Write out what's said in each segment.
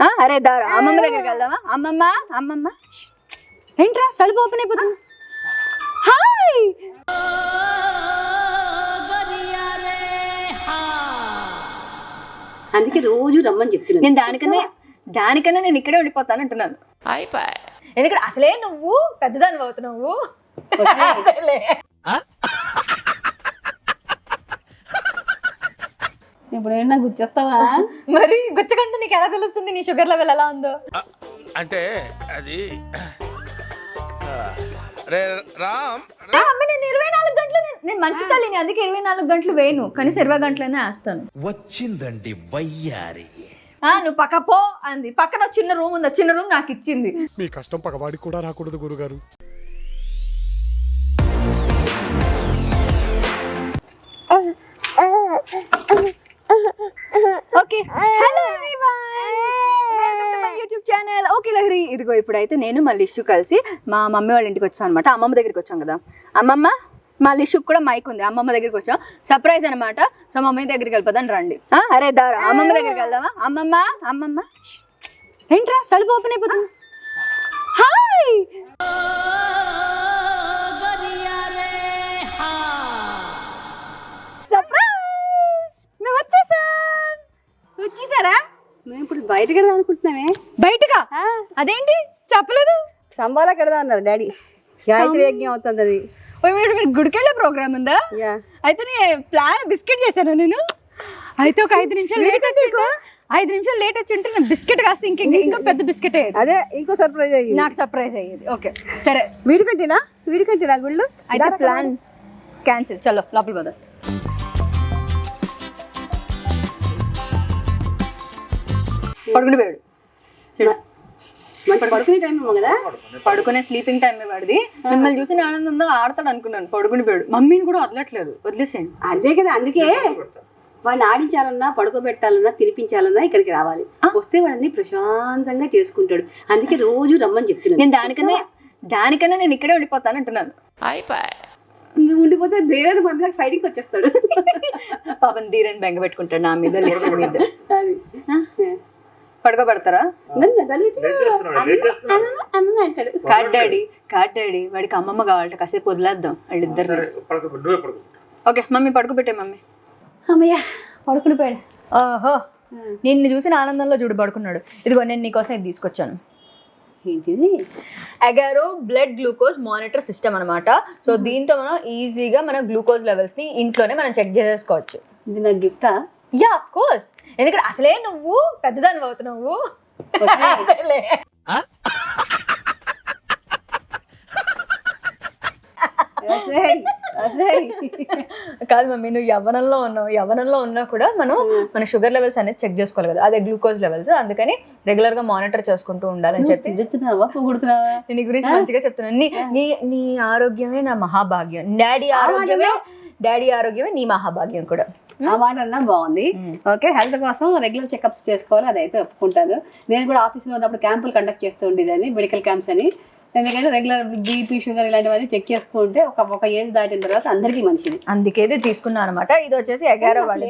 అరే దారా అమ్మమ్మ దగ్గరికి వెళ్దామా? అమ్మమ్మ అమ్మమ్మ ఏంట్రా తలుపు ఓపెన్ అయిపోతుంది. హాయ్ అందుకే రోజు రమ్మని చెప్తున్నాను. నేను దానికన్నా నేను ఇక్కడే ఉండిపోతాను అంటున్నాను. ఎందుకంటే అసలే నువ్వు పెద్దదాన్ని అవుతున్నావు. ఇప్పుడు ఏమన్నా గుర్చొస్తావా? మరి గుచ్చకంటే నీకు ఎలా తెలుస్తుంది నీ షుగర్ లెవెల్ ఎలా ఉందో? అంటే అది నేను 24 గంటలు నేను మంచి తల్లిని, అందుకే 24 గంటలు వేయను, కనీసం 20 గంటలైనా వేస్తాను. వచ్చిందండి వయ్యారి. నువ్వు పక్క పో అంది. పక్కన చిన్న రూమ్ ఉంది, చిన్న రూమ్ నాకు ఇచ్చింది. మీ కష్టం పగవాడికి కూడా రాకూడదు గురుగారు. Okay hello everyone, welcome to my YouTube channel okay Lahari. ఇదిగో ఇప్పుడైతే నేను మా లిషు కలిసి మా మమ్మీ వాళ్ళ ఇంటికి వచ్చాం అనమాట. అమ్మమ్మ దగ్గరికి వచ్చాం కదా. అమ్మమ్మ మా లిషుకు కూడా మైక్ ఉంది. అమ్మమ్మ దగ్గరికి వచ్చాం, సర్ప్రైజ్ అనమాట. సో మమ్మీ దగ్గరికి వెళ్ళిపోదాం రండి. అరే దారా అమ్మమ్మ దగ్గరికి వెళ్దామా? అమ్మమ్మ అమ్మమ్మ ఏంట్రా తలుపు ఓపెన్ అయిపోతుంది. హాయ్ సర్ప్రైజ్, మేము వచ్చేసారా? మేము ఇప్పుడు బయట కడదాం అనుకుంటున్నామే. బయటగా? అదేంటి చెప్పలేదు? సంబాలా కడదాం అన్నారు డాడీ. గాయత్రి యజ్ఞం అవుతుంది అది. మీరు గుడికెళ్ళే ప్రోగ్రామ్ ఉందా? అయితే నేను ప్లాన్ బిస్కెట్ చేశాను నేను. అయితే ఒక 5 నిమిషాలు లేట్ వచ్చి ఉంటే నేను బిస్కెట్ కాస్త ఇంకా పెద్ద బిస్కెట్ అయ్యేది. అదే ఇంకో సర్ప్రైజ్ అయ్యింది. నాకు సర్ప్రైజ్ అయ్యేది. ఓకే సరే, వీడి కట్టినా గుళ్ళు. అయితే ప్లాన్ క్యాన్సిల్. చలో లోపల పోదాం. పడుకుని పోయాడు. పడుకునే టైం ఏమో కదా. పడుకునే స్లీపింగ్ టైం వాడిది. మిమ్మల్ని చూసి ఆనందంగా ఆడతాడు అనుకున్నాను. పడుకుని పోయాడు. మమ్మీని కూడా వదలట్లేదు, వదిలేసేయండి. అదే కదా, అందుకే వాడిని ఆడించాలన్నా పడుకోబెట్టాలన్నా తినిపించాలన్నా ఇక్కడికి రావాలి. వస్తే వాడిని ప్రశాంతంగా చేసుకుంటాడు. అందుకే రోజు రమ్మని చెప్తున్నాను. నేను దానికన్నా నేను ఇక్కడే ఉండిపోతాను అంటున్నాను. నువ్వు ఉండిపోతే ధీరాన్ని మన ఫైటింగ్ వచ్చేస్తాడు. పాపం ధీరాన్ని బెంగ పెట్టుకుంటాడు నా మీద, లిస్ట్ మీద. పడుకోబెడతారా? కాట్ డాడీ వాడికి అమ్మమ్మ కావాలంటే కాసేపు వదిలేద్దాం వాళ్ళిద్దరు. Okay mummy పడుకోబెట్టే. మమ్మీ అమ్మయ్య పడుకుని పోయాడు. ఓహో, నిన్ను చూసిన ఆనందంలో చూడు పడుకున్నాడు. ఇదిగో నేను నీకోసం ఇది తీసుకొచ్చాను. ఏంటిది? Agaro blood glucose monitor system అనమాట. సో దీంతో మనం ఈజీగా మన గ్లూకోజ్ లెవెల్స్ ని ఇంట్లోనే మనం చెక్ చేసేసుకోవచ్చు. ఇది నాకు గిఫ్టా? యా ఆఫ్ కోర్స్, ఎందుకంటే అసలే నువ్వు పెద్దదాన్ని అవుతున్నావు. కాదు మమ్మీ, నువ్వు యవ్వనంలో ఉన్నా కూడా మన షుగర్ లెవెల్స్ అనేది చెక్ చేసుకోవాలి కదా, అదే గ్లూకోజ్ లెవెల్స్. అందుకని రెగ్యులర్ గా మానిటర్ చేసుకుంటూ ఉండాలని చెప్పి నీ గురించి మంచిగా చెప్తున్నాను. నీ ఆరోగ్యమే నా మహాభాగ్యం, డాడీ ఆరోగ్యమే నీ మహాభాగ్యం కూడా. ఆ మాట అన్నా బాగుంది. ఓకే, హెల్త్ కోసం రెగ్యులర్ చెకప్స్ చేసుకోవాలి, అదైతే ఒప్పుకుంటాను. నేను కూడా ఆఫీస్లో ఉన్నప్పుడు క్యాంపులు కండక్ట్ చేస్తూ ఉండేదాన్ని, మెడికల్ క్యాంప్స్ అని. ఎందుకంటే రెగ్యులర్ బీపీ షుగర్ ఇలాంటివన్నీ చెక్ చేసుకుంటే ఒక ఏజ్ దాటిన తర్వాత అందరికీ మంచిది. అందుకే తీసుకున్నాను అనమాట. ఇది వచ్చేసి అగారో వాళ్ళు.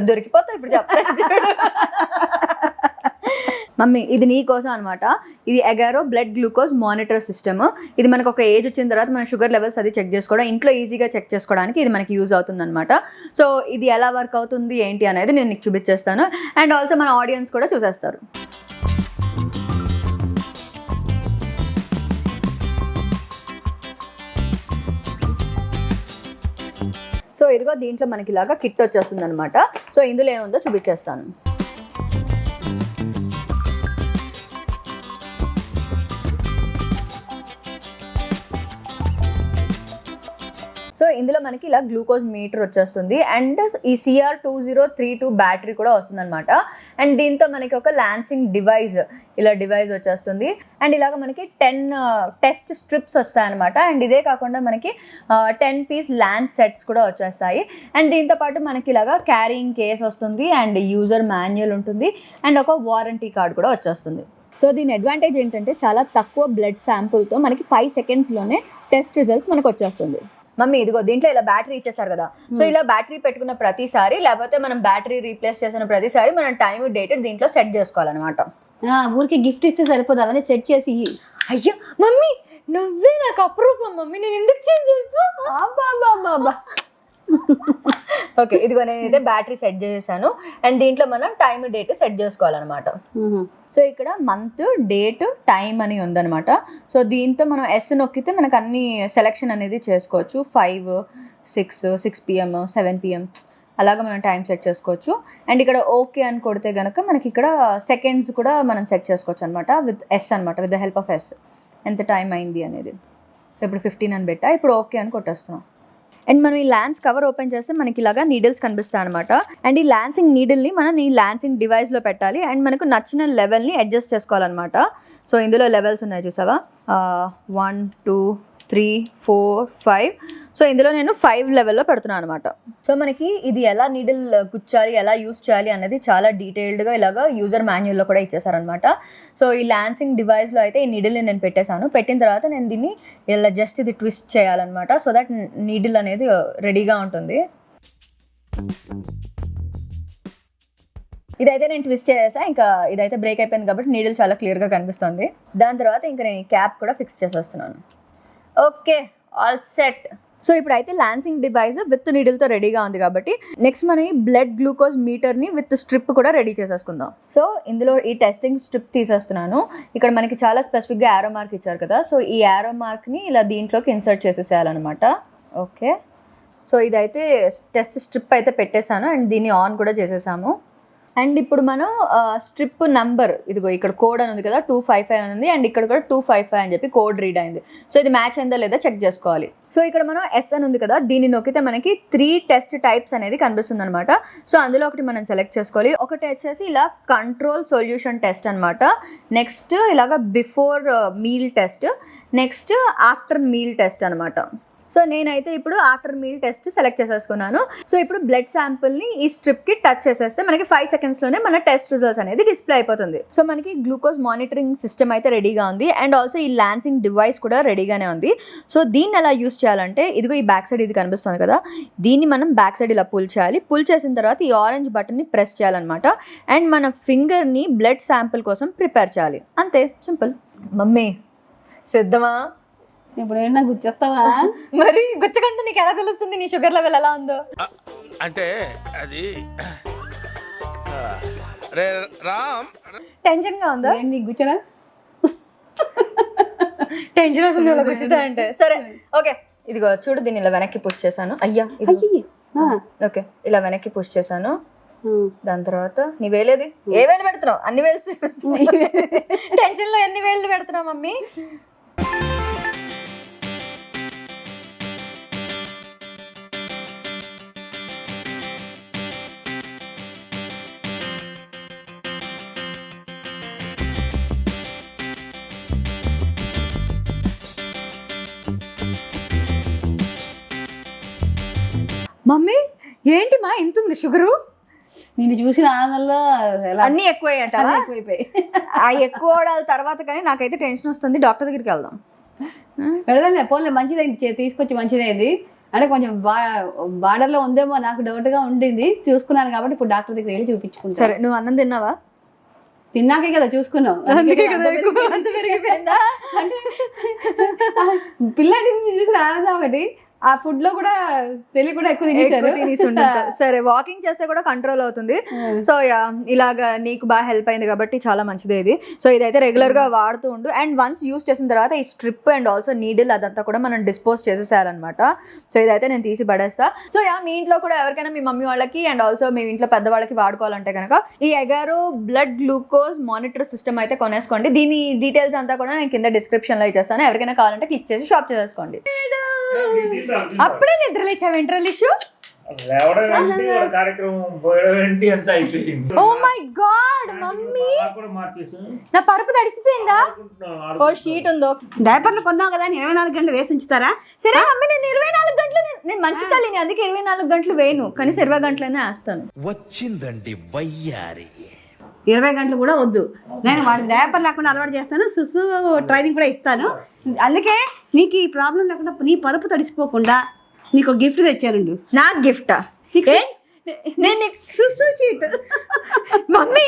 దొరికిపోతావు ఇప్పుడు చెప్తాను. మమ్మీ ఇది నీ కోసం అనమాట. ఇది Agaro blood glucose monitor system. ఇది మనకు ఒక ఏజ్ వచ్చిన తర్వాత మన షుగర్ లెవెల్స్ అది చెక్ చేసుకోవడం, ఇంట్లో ఈజీగా చెక్ చేసుకోవడానికి ఇది మనకి యూజ్ అవుతుంది అనమాట. సో ఇది ఎలా వర్క్ అవుతుంది ఏంటి అనేది నేను నీకు చూపించేస్తాను. అండ్ ఆల్సో మన ఆడియన్స్ కూడా చూసేస్తారు. సో ఇదిగో దీంట్లో మనకి ఇలాగా కిట్ వచ్చేస్తుంది అనమాట. సో ఇందులో ఏముందో చూపించేస్తాను. సో ఇందులో మనకి ఇలా గ్లూకోజ్ మీటర్ వచ్చేస్తుంది. అండ్ ఈ CR2032 బ్యాటరీ కూడా వస్తుంది అనమాట. అండ్ దీంతో మనకి ఒక లాన్సింగ్ డివైస్ వచ్చేస్తుంది. అండ్ ఇలాగ మనకి 10 టెస్ట్ స్ట్రిప్స్ వస్తాయి అనమాట. అండ్ ఇదే కాకుండా మనకి 10 పీస్ ల్యాన్స్ సెట్స్ కూడా వచ్చేస్తాయి. అండ్ దీంతో పాటు మనకి ఇలాగా క్యారింగ్ కేస్ వస్తుంది, అండ్ యూజర్ మాన్యువల్ ఉంటుంది, అండ్ ఒక వారంటీ కార్డ్ కూడా వచ్చేస్తుంది. సో దీని అడ్వాంటేజ్ ఏంటంటే చాలా తక్కువ బ్లడ్ శాంపుల్తో మనకి 5 సెకండ్స్లోనే టెస్ట్ రిజల్ట్స్ మనకు వచ్చేస్తుంది. మమ్మీ ఇదిగో దీంట్లో ఇలా బ్యాటరీ ఇచ్చేసారు కదా, సో ఇలా బ్యాటరీ పెట్టుకున్న ప్రతిసారి లేకపోతే మనం బ్యాటరీ రీప్లేస్ చేసిన ప్రతిసారి మనం టైం డేట్ దీంట్లో సెట్ చేసుకోవాలన్నమాట. ఊరికి గిఫ్ట్ ఇస్తే సరిపోదు, అవన్నీ సెట్ చేసి ఇయ్యి. అయ్యో మమ్మీ నువ్వే నాకు అప్రూపం మమ్మీ, నేను ఎందుకు చేంజ్ ఓకే ఇదిగో నేనైతే బ్యాటరీ సెట్ చేసేసాను అండ్ దీంట్లో మనం టైం డేట్ సెట్ చేసుకోవాలన్నమాట. సో ఇక్కడ మంత్ డేట్ టైం అని ఉందన్నమాట. సో దీంతో మనం ఎస్ నొక్కితే మనకు అన్ని సెలెక్షన్ అనేది చేసుకోవచ్చు. 5, 6 PM 7 PM అలాగా మనం టైం సెట్ చేసుకోవచ్చు. అండ్ ఇక్కడ ఓకే అని కొడితే కనుక మనకి ఇక్కడ సెకండ్స్ కూడా మనం సెట్ చేసుకోవచ్చు అనమాట విత్ ఎస్ అనమాట, with the help of S ఎంత టైం అయింది అనేది. సో ఇప్పుడు 15 అని పెట్టా, ఇప్పుడు ఓకే అని కొట్టేస్తున్నాం. అండ్ మనం ఈ ల్యాన్స్ కవర్ ఓపెన్ చేస్తే మనకి ఇలాగా నీడిల్స్ కనిపిస్తాయి అనమాట. అండ్ ఈ ల్యాన్సింగ్ నీడిల్ని మనం ఈ ల్యాన్సింగ్ డివైస్లో పెట్టాలి అండ్ మనకు నచ్చిన లెవెల్ని అడ్జస్ట్ చేసుకోవాలన్నమాట. సో ఇందులో లెవెల్స్ ఉన్నాయి చూసావా, 1 2 3 4 5. సో ఇందులో నేను 5 లెవెల్లో పెడుతున్నాను అనమాట. సో మనకి ఇది ఎలా నీడిల్ గుచ్చాలి, ఎలా యూస్ చేయాలి అనేది చాలా డీటెయిల్డ్గా ఇలాగా యూజర్ మాన్యువల్లో కూడా ఇచ్చేసారనమాట. సో ఈ ల్యాన్సింగ్ డివైస్లో అయితే ఈ నీడిల్ని నేను పెట్టేశాను. పెట్టిన తర్వాత నేను దీన్ని ఇలా జస్ట్ ఇది ట్విస్ట్ చేయాలన్నమాట. సో దట్ నీడిల్ అనేది రెడీగా ఉంటుంది. ఇదైతే నేను ట్విస్ట్ చేసా, ఇంకా ఇదైతే బ్రేక్ అయిపోయింది కాబట్టి నీడిల్ చాలా క్లియర్గా కనిపిస్తుంది. దాని తర్వాత ఇంకా నేను ఈ క్యాప్ కూడా ఫిక్స్ చేసేస్తున్నాను. Okay all set. సో ఇప్పుడైతే ల్యాన్సింగ్ డివైస్ విత్ నీడిల్తో రెడీగా ఉంది కాబట్టి నెక్స్ట్ మనం ఈ బ్లడ్ గ్లూకోజ్ మీటర్ని విత్ స్ట్రిప్ కూడా రెడీ చేసేసుకుందాం. సో ఇందులో ఈ టెస్టింగ్ స్ట్రిప్ తీసేస్తున్నాను. ఇక్కడ మనకి చాలా స్పెసిఫిక్గా యారో మార్క్ ఇచ్చారు కదా, సో ఈ యారో మార్క్ని ఇలా దీంట్లోకి ఇన్సర్ట్ చేసేసేయాలన్నమాట. ఓకే సో ఇదైతే టెస్ట్ స్ట్రిప్ అయితే పెట్టేశాను అండ్ దీన్ని ఆన్ కూడా చేసేసాము. అండ్ ఇప్పుడు మనం స్ట్రిప్ నంబర్ ఇదిగో ఇక్కడ కోడ్ అని ఉంది కదా 255 అని ఉంది అండ్ ఇక్కడ కూడా 255 అని చెప్పి కోడ్ రీడ్ అయింది. సో ఇది మ్యాచ్ అయిందో లేదా చెక్ చేసుకోవాలి. సో ఇక్కడ మనం ఎస్ అని ఉంది కదా, దీన్ని నొక్కితే మనకి 3 టెస్ట్ టైప్స్ అనేది కనిపిస్తుంది అనమాట. సో అందులో ఒకటి మనం సెలెక్ట్ చేసుకోవాలి. ఒకటి వచ్చేసి ఇలా కంట్రోల్ సొల్యూషన్ టెస్ట్ అనమాట, నెక్స్ట్ ఇలాగ before meal test, next after meal test అనమాట. సో నేనైతే ఇప్పుడు ఆఫ్టర్ మీల్ టెస్ట్ సెలెక్ట్ చేసేసుకున్నాను. సో ఇప్పుడు బ్లడ్ శాంపుల్ని ఈ స్ట్రిప్కి టచ్ చేసేస్తే మనకి 5 సెకండ్స్లోనే మన టెస్ట్ రిజల్ట్స్ అనేది డిస్ప్లే అయిపోతుంది. సో మనకి గ్లూకోజ్ మానిటరింగ్ సిస్టమ్ అయితే రెడీగా ఉంది అండ్ ఆల్సో ఈ ల్యాన్సింగ్ డివైస్ కూడా రెడీగానే ఉంది. సో దీన్ని ఎలా యూస్ చేయాలంటే ఇదిగో ఈ బ్యాక్ సైడ్ ఇది కనిపిస్తుంది కదా, దీన్ని మనం బ్యాక్ సైడ్ ఇలా పుల్ చేయాలి. పుల్ చేసిన తర్వాత ఈ ఆరెంజ్ బటన్ని ప్రెస్ చేయాలన్నమాట అండ్ మన ఫింగర్ని బ్లడ్ శాంపుల్ కోసం ప్రిపేర్ చేయాలి. అంతే సింపుల్. మమ్మీ సిద్ధమా? ఇప్పుడు ఏమన్నా గుర్చేస్తావా? మరి గుచ్చకంటే నీకు ఎలా తెలుస్తుంది నీ షుగర్ లెవెల్ ఎలా ఉందో? అంటే అది రే రామ్, టెన్షన్ గా ఉందా? నీకు గుచ్చరా? టెన్షన్ వస్తుంది ఇలా గుచ్చుతా అంటే. సరే ఓకే ఇదిగో చూడు, దీన్ని ఇలా వెనక్కి పుష్ చేశాను. అయ్యా ఇది ఓకే ఇలా వెనక్కి పుష్ చేశాను. దాని తర్వాత నీ వేలేది? ఏ వేలు పెడుతున్నావు? అన్ని వేలు చూపిస్తున్నావు. టెన్షన్ లో ఎన్ని వేలు పెడుతున్నావు మమ్మీ? మమ్మీ ఏంటి మా ఇంత ఉంది షుగరు? నిన్ను చూసిన ఆనందంలో అన్నీ ఎక్కువయ్యాయంటావా? ఎక్కువైపోయి ఆ ఎక్కువ అవడాల తర్వాత కానీ నాకైతే టెన్షన్ వస్తుంది. డాక్టర్ దగ్గరికి వెళ్దాం. పెడదాంలే పోన్లే, మంచిదైంది తీసుకొచ్చి మంచిదైంది. అంటే కొంచెం బార్డర్లో ఉందేమో నాకు డౌట్గా ఉండింది, చూసుకున్నాను కాబట్టి ఇప్పుడు డాక్టర్ దగ్గర వెళ్ళి చూపించుకుంటాను. సరే నువ్వు అన్నం తిన్నావా? తిన్నాకే కదా చూసుకున్నావు. అంటే పిల్లాడి చూసిన ఆనందం ఒకటి, ఆ ఫుడ్ లో కూడా తెలియకుండా ఎక్కువ తినేసారు. సరే వాకింగ్ చేస్తే కూడా కంట్రోల్ అవుతుంది. సో ఇలాగా నీకు బాగా హెల్ప్ అయింది కాబట్టి చాలా మంచిది ఇది. సో ఇదైతే రెగ్యులర్ గా వాడుతూ ఉండు అండ్ వన్స్ యూస్ చేసిన తర్వాత ఈ స్ట్రిప్ అండ్ ఆల్సో నీడిల్ అదంతా కూడా మనం డిస్పోజ్ చేసేసేయాలన్నమాట. సో ఇదైతే నేను తీసి పడేస్తా. సో మీ ఇంట్లో కూడా ఎవరికైనా మీ మమ్మీ వాళ్ళకి అండ్ ఆల్సో మీ ఇంట్లో పెద్దవాళ్ళకి వాడుకోవాలంటే కనుక ఈ ఎగారో బ్లడ్ గ్లూకోజ్ మానిటర్ సిస్టమ్ అయితే కొనేసుకోండి. దీని డీటెయిల్స్ అంతా కూడా నేను కింద డిస్క్రిప్షన్ లో ఇచ్చేస్తాను. ఎవరికైనా కావాలంటే క్లిక్ చేసి షాప్ చేసేసుకోండి. అప్పుడే నిద్ర లేచావు interval issue? Oh my god mummy, నా పరుపు తడిసిపోయిందా? ఓ షీట్ ఉందో. డైపర్లు కొన్నావు కదా 24 గంటలు వేసి ఉంచుతారా? సరే మమ్మీ నేను 24 గంటలు, నేను మంచి తల్లిని అందుకే 24 గంటలు వేయను, కానీ 20 గంటలైనా వేస్తాను. వచ్చిందండి వయ్యారి. 20 గంటలు కూడా వద్దు, నేను వాడికి డైపర్ లేకుండా అలవాటు చేస్తాను. సుసు ట్రైనింగ్ కూడా ఇస్తాను. అందుకే నీకు ఈ ప్రాబ్లం లేకుండా నీ పరుపు తడిసిపోకుండా నీకు గిఫ్ట్ తెచ్చానుండు. నాకు గిఫ్టా? నేను సుసు షీట్. మమ్మీ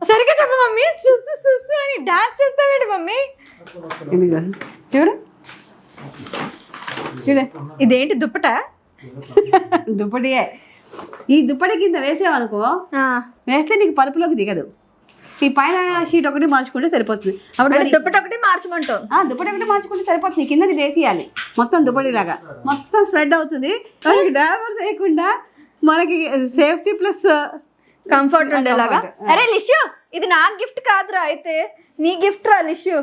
సరిగ్గా చెప్ప మమ్మీ. సుసు సుసు అని డాన్స్ చేస్తావేంటి మమ్మీ? ఇదిగో చూడు చూడే, ఇదేంటి దుప్పట? దుప్పటియే. ఈ దుప్పటి కింద వేసావనుకో, వేస్తే నీకు పరుపులోకి దిగదు. ఈ పైన షీట్ ఒకటి మార్చుకుంటే సరిపోతుంది. అప్పుడు దుప్పట ఒకటి మార్చమంటావు? దుప్పటి ఒకటి మార్చుకుంటే సరిపోతుంది. కిందకి వేసేయాలి మొత్తం దుప్పటిలాగా, మొత్తం స్ప్రెడ్ అవుతుంది. మనకి డ్రైవర్ చేయకుండా మనకి సేఫ్టీ ప్లస్ కంఫర్ట్ ఉండేలాగా. అరే లిషు, ఇది నా గిఫ్ట్ కాదురా, అయితే నీ గిఫ్ట్ రా లిషు.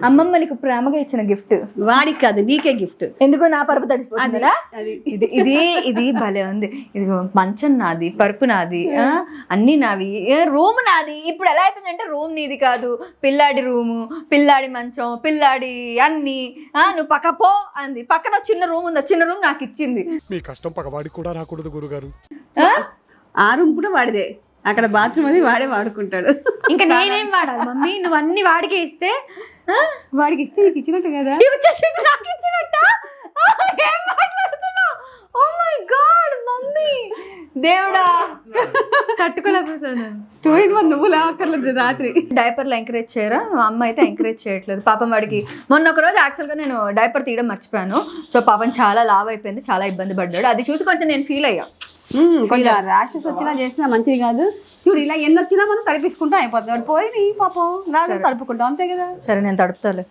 అమ్మమ్మ నీకు ప్రేమగా ఇచ్చిన గిఫ్ట్. వాడికి కాదు, నీకే గిఫ్ట్. ఎందుకు నా పరుపు తడిసిపోతుందా? ఇది ఇది ఇది భలే ఉంది. ఇది మంచం నాది, పరుపు నాది, అన్ని నావి, రూమ్ నాది. ఇప్పుడు ఎలా అయిపోయిందంటే రూమ్ నీది కాదు, పిల్లాడి రూము, పిల్లాడి మంచం, పిల్లాడి అన్ని. నువ్వు పక్క పో అంది. పక్కన చిన్న రూమ్ ఉంది, చిన్న రూమ్ నాకు ఇచ్చింది. మీ కష్టం పగవాడికి కూడా రాకూడదు గురుగారు. ఆ రూమ్ కూడా వాడిదే, అక్కడ బాత్రూమ్ అది వాడే వాడుకుంటాడు. ఇంకా నేనేం వాడాలి మమ్మీ? నువ్వు అన్ని వాడికే ఇస్తే వాడికి ఇస్తే నీకు ఇచ్చినట్టు కదా. నాకు ఇచ్చినట్ట? ఏం మాట్లాడుతున్నావు? ఓ మై గాడ్ మమ్మీ, దేవుడా తట్టుకోలేకపోతున్నాను. 2 in 1 నువ్వు లేవక్కర్లేదు. రాత్రి డైపర్లు ఎంకరేజ్ చేయరా? మా అమ్మ అయితే ఎంకరేజ్ చేయట్లేదు పాపం. వాడికి మొన్న ఒక రోజు యాక్చువల్గా నేను డైపర్ తీయడం మర్చిపోయాను. సో పాపం చాలా లావ్ అయిపోయింది, చాలా ఇబ్బంది పడ్డాడు. అది చూసి కొంచెం నేను ఫీల్ అయ్యా. కొంచెం ర్యాషెస్ వచ్చినా చేసినా మంచిది కాదు. చూడు ఇలా ఎన్ని వచ్చినా మనం తడిపించుకుంటా అయిపోతుంది. పోయి పాపం రాత్రి తడుపుకుంటాం, అంతే కదా. సరే నేను తడుపుతాలే.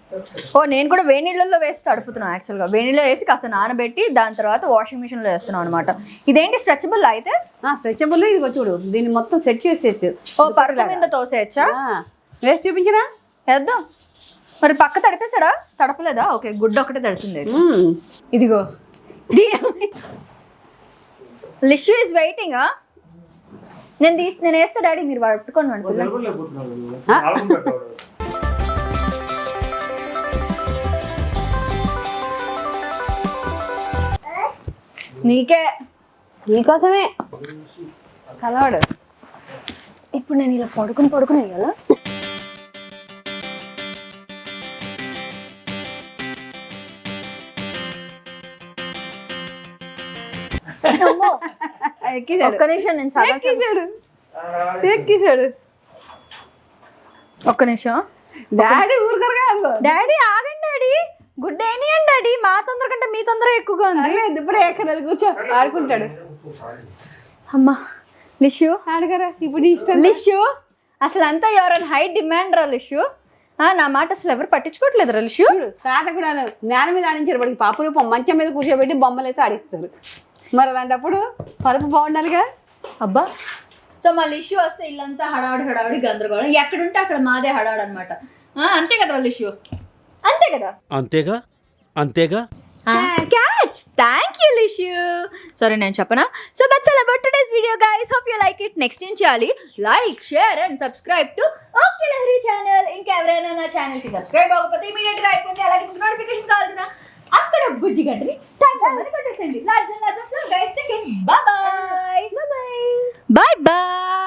నేను కూడా వేడి నీళ్ళల్లో వేసి తడుపుతున్నాను. యాక్చువల్గా వేడి నీళ్ళలో వేసి కాస్త నానబెట్టి దాని తర్వాత వాషింగ్ మిషన్లో వేస్తున్నాను అనమాట. ఇదేంటి స్ట్రెచబుల్ అయితే? స్ట్రెచబుల్. ఇదిగో చూడు, దీన్ని మొత్తం సెట్ చేసేయచ్చు. పరుపు మీద తోసేయచ్చా? వేసి చూపించరా? వేద్దాం. మరి పక్క తడిపేశాడా? తడపలేదా? ఓకే, గుడ్డ ఒకటే తడిసింది. ఇదిగో లిషు ఈజ్ వెయిటింగ్. నేను వేస్తా డాడీ, మీరు పట్టుకోండి అనుకున్నా. నీకోసమే కలవాడు. ఇప్పుడు నేను ఇలా పడుకుని వేయాలా? ఒక్క నిమిషం, నేను ఎక్కిసాడు. ఒక్క నిమిషం డాడీ ఊరుకరగా. డాడీ ఆగండి డాడీ, గుడ్ ఏనియండి డాడీ. మా తొందర కంటే మీ తొందర ఎక్కువగా ఉంది. ఇప్పుడే ఎక్కడ కూర్చో, ఆడుకుంటాడు. అమ్మా లిషు ఆడగరా ఇప్పుడు నీ ఇష్టం. లిషు అసలు అంతా ఎవరైనా హై డిమాండ్ రా లిషు. నా మాట అసలు ఎవరు పట్టించుకోవట్లేదు రా లిషు. తాత కూడా నేల మీద ఆడించారు. వాడికి పాప రూపం మంచం మీద కూర్చోబెట్టి బొమ్మలు వేసి ఆడిస్తారు. మరి అలాంటప్పుడు పరుపు బాగుండాలిగా. అబ్బా, సో మా లిషు వస్తే ఇల్లంతా హడావుడి గందరగోళం. ఎక్కడుంటే అక్కడ మాదే హడావుడు అనమాట. అంతే కదా లిషు, అంతే కదా? అంతేగా. Catch! Thank you, Lishu. Sorry, నేను చెప్పనా? So that's all about today's video, guys. Hope you like it. Next ఏం చేయాలి? Like, share and subscribe to Okay Lahari channel. ఇంకా ఎవరైనా నా ఛానల్ కి సబ్స్క్రైబ్ అవ్వకపోతే ఇమీడియట్ గా అయిపోండి. అలాగే నోటిఫికేషన్ కావాలి కదా, అక్కడ బుజ్జి గంటని టైం అని కొట్టేసండి. Lots of love, guys. Take care. Bye bye.